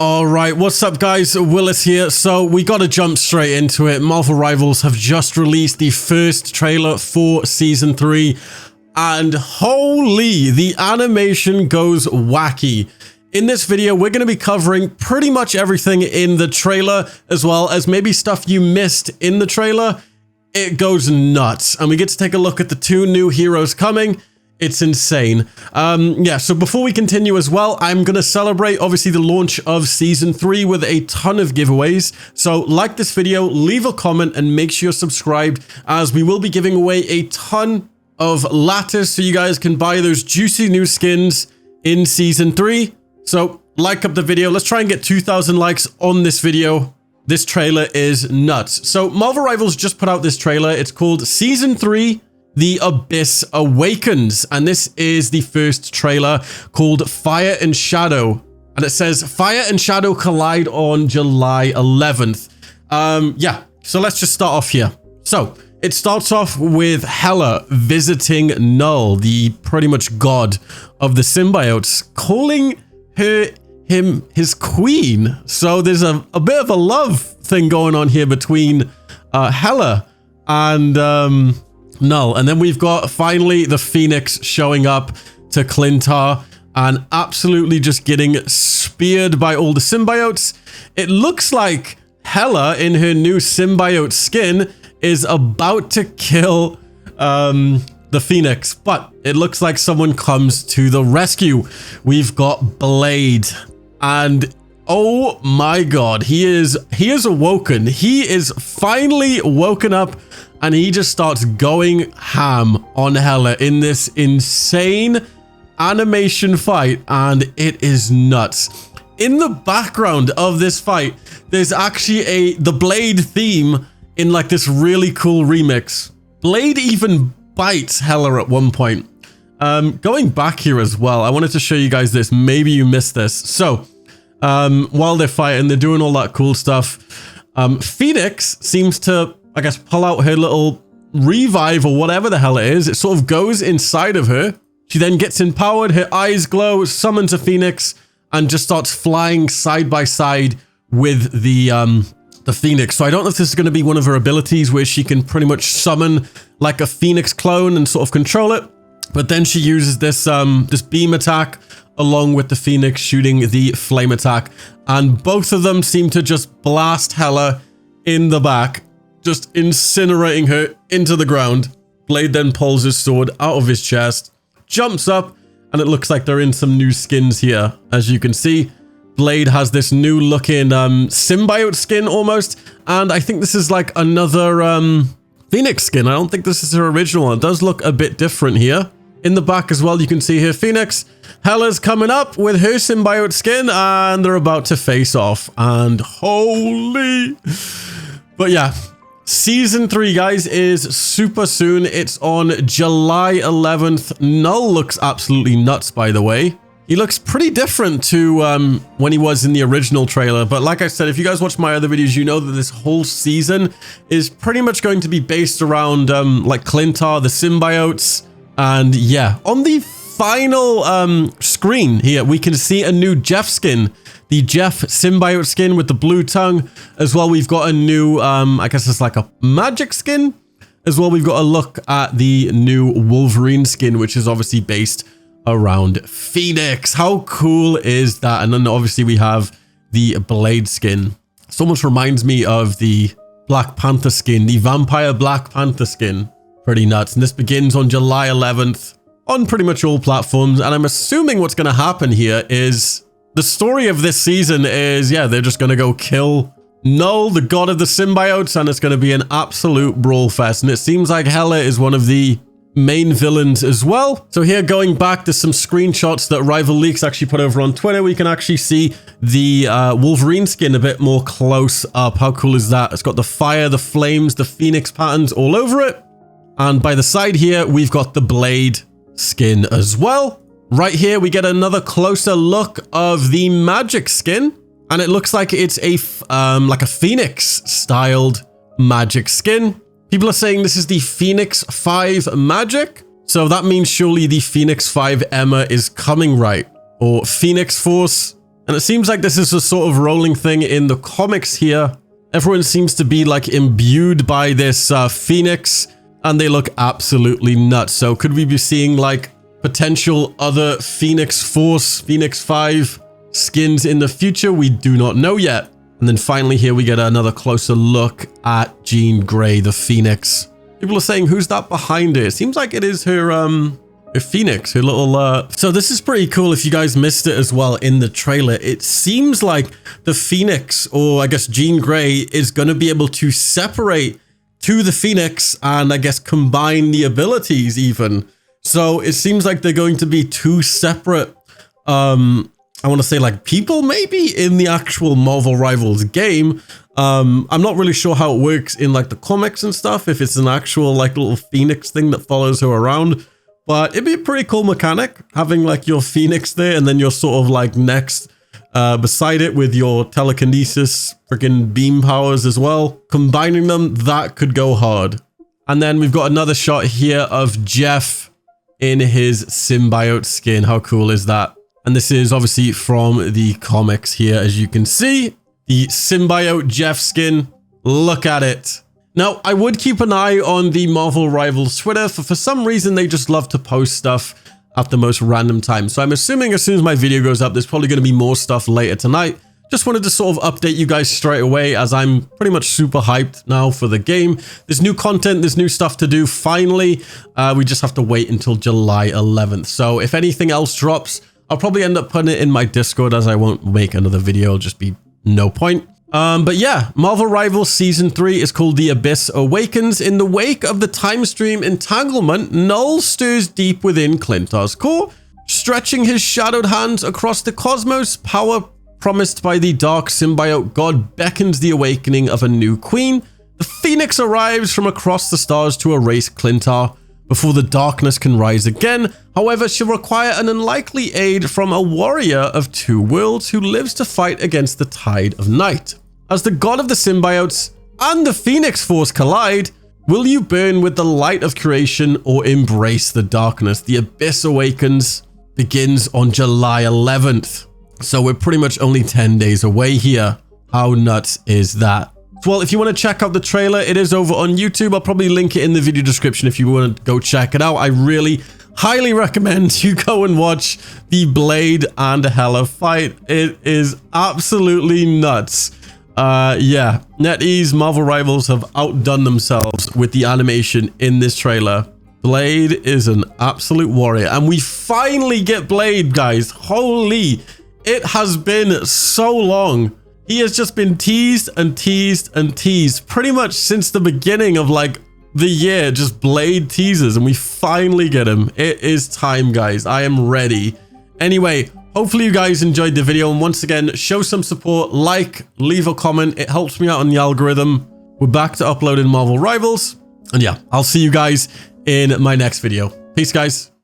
All right, what's up guys, Willis here. So we got to jump straight into it. Marvel Rivals have just released the first trailer for season 3 and holy, the animation goes wacky. In this video, we're going to be covering pretty much everything in the trailer, as well as maybe stuff you missed in the trailer. It goes nuts, and we get to take a look at the 2 new heroes coming. It's insane. Yeah, so before we continue as well, I'm going to celebrate, obviously, the launch of Season 3 with a ton of giveaways. So like this video, leave a comment, and make sure you're subscribed, as we will be giving away a ton of lattice so you guys can buy those juicy new skins in Season 3. So like up the video. Let's try and get 2,000 likes on this video. This trailer is nuts. So Marvel Rivals just put out this trailer. It's called Season 3. The Abyss Awakens, and this is the first trailer called Fire and Shadow, and it says Fire and Shadow collide on July 11th. Yeah, so let's just start off here. So it starts off with Hela visiting Null, the pretty much god of the symbiotes, calling him his queen. So there's a bit of a love thing going on here between Hela and Null. And then we've got finally the Phoenix showing up to Clintar and absolutely just getting speared by all the symbiotes. It looks like Hela in her new symbiote skin is about to kill the Phoenix, but it looks like someone comes to the rescue. We've got Blade, and oh my god, he is awoken. He is finally woken up, and he just starts going ham on Hela in this insane animation fight, and it is nuts. In the background of this fight, there's actually the Blade theme in like this really cool remix. Blade even bites Hela at one point. Going back here as well, I wanted to show you guys this. Maybe you missed this. So while they're fighting, they're doing all that cool stuff. Phoenix seems to, I guess, pull out her little revive or whatever the hell it is. It sort of goes inside of her. She then gets empowered, her eyes glow, summons a Phoenix, and just starts flying side by side with the Phoenix. So I don't know if this is going to be one of her abilities where she can pretty much summon like a Phoenix clone and sort of control it. But then she uses this beam attack along with the Phoenix shooting the flame attack. And both of them seem to just blast Hela in the back, just incinerating her into the ground. Blade then pulls his sword out of his chest, jumps up, and it looks like they're in some new skins here. As you can see, Blade has this new looking symbiote skin almost, and I think this is like another Phoenix skin. I don't think this is her original one. It does look a bit different here. In the back as well, you can see here Phoenix. Hela's coming up with her symbiote skin, and they're about to face off, and holy. But yeah, Season 3, guys, is super soon. It's on July 11th. Null looks absolutely nuts, by the way. He looks pretty different to when he was in the original trailer. But like I said, if you guys watch my other videos, you know that this whole season is pretty much going to be based around like Clintar, the symbiotes. And yeah, on the final screen here, we can see a new Jeff skin. The Jeff symbiote skin with the blue tongue. As well, we've got a new, I guess it's like a magic skin. As well, we've got a look at the new Wolverine skin, which is obviously based around Phoenix. How cool is that? And then obviously we have the Blade skin. So much reminds me of the Black Panther skin, the Vampire Black Panther skin. Pretty nuts. And this begins on July 11th on pretty much all platforms. And I'm assuming what's going to happen here is the story of this season is, yeah, they're just going to go kill Null, the god of the symbiotes, and it's going to be an absolute brawl fest. And it seems like Hela is one of the main villains as well. So here, going back to some screenshots that Rival Leaks actually put over on Twitter, we can actually see the Wolverine skin a bit more close up. How cool is that? It's got the fire, the flames, the Phoenix patterns all over it. And by the side here, we've got the Blade skin as well. Right here, we get another closer look of the magic skin. And it looks like it's a like a Phoenix styled magic skin. People are saying this is the Phoenix 5 magic. So that means surely the Phoenix 5 Emma is coming, right? Or Phoenix Force. And it seems like this is a sort of rolling thing in the comics here. Everyone seems to be like imbued by this Phoenix, and they look absolutely nuts. So could we be seeing like potential other Phoenix Force, Phoenix 5 skins in the future? We do not know yet. And then finally here we get another closer look at Jean Grey, the Phoenix. People are saying, who's that behind her? It seems like it is her Phoenix, her little So this is pretty cool. If you guys missed it as well in the trailer, it seems like the Phoenix, or I guess Jean Grey, is going to be able to separate to the Phoenix and I guess combine the abilities even. So it seems like they're going to be two separate I want to say like people maybe in the actual Marvel Rivals game. I'm not really sure how it works in like the comics and stuff, if it's an actual like little Phoenix thing that follows her around, but it'd be a pretty cool mechanic having like your Phoenix there and then you're sort of like next beside it with your telekinesis freaking beam powers as well. Combining them, that could go hard. And then we've got another shot here of Jeff in his symbiote skin. How cool is that? And this is obviously from the comics here, as you can see. The symbiote Jeff skin. Look at it. Now, I would keep an eye on the Marvel Rivals Twitter. For some reason, they just love to post stuff at the most random time. So I'm assuming as soon as my video goes up, there's probably going to be more stuff later tonight. Just wanted to sort of update you guys straight away, as I'm pretty much super hyped now for the game. There's new content, there's new stuff to do. Finally, we just have to wait until July 11th. So if anything else drops, I'll probably end up putting it in my Discord, as I won't make another video. It'll just be no point. But yeah, Marvel Rivals Season 3 is called The Abyss Awakens. In the wake of the time stream entanglement, Null stirs deep within Clintar's core, stretching his shadowed hands across the cosmos. Power promised by the dark symbiote god beckons the awakening of a new queen. The Phoenix arrives from across the stars to erase Clintar before the darkness can rise again. However, she'll require an unlikely aid from a warrior of two worlds who lives to fight against the tide of night. As the god of the symbiotes and the Phoenix Force collide, will you burn with the light of creation or embrace the darkness? The Abyss Awakens begins on July 11th. So we're pretty much only 10 days away here. How nuts is that? Well, if you want to check out the trailer, it is over on YouTube. I'll probably link it in the video description if you want to go check it out. I really highly recommend you go and watch the Blade and Hela fight. It is absolutely nuts. Yeah, NetEase Marvel Rivals have outdone themselves with the animation in this trailer. Blade is an absolute warrior, and we finally get Blade, guys. Holy, it has been so long. He has just been teased and teased and teased pretty much since the beginning of like the year. Just Blade teasers, and we finally get him. It is time, guys. I am ready. Anyway, hopefully you guys enjoyed the video, and once again, show some support, like, leave a comment. It helps me out on the algorithm. We're back to uploading Marvel Rivals, and yeah, I'll see you guys in my next video. Peace, guys.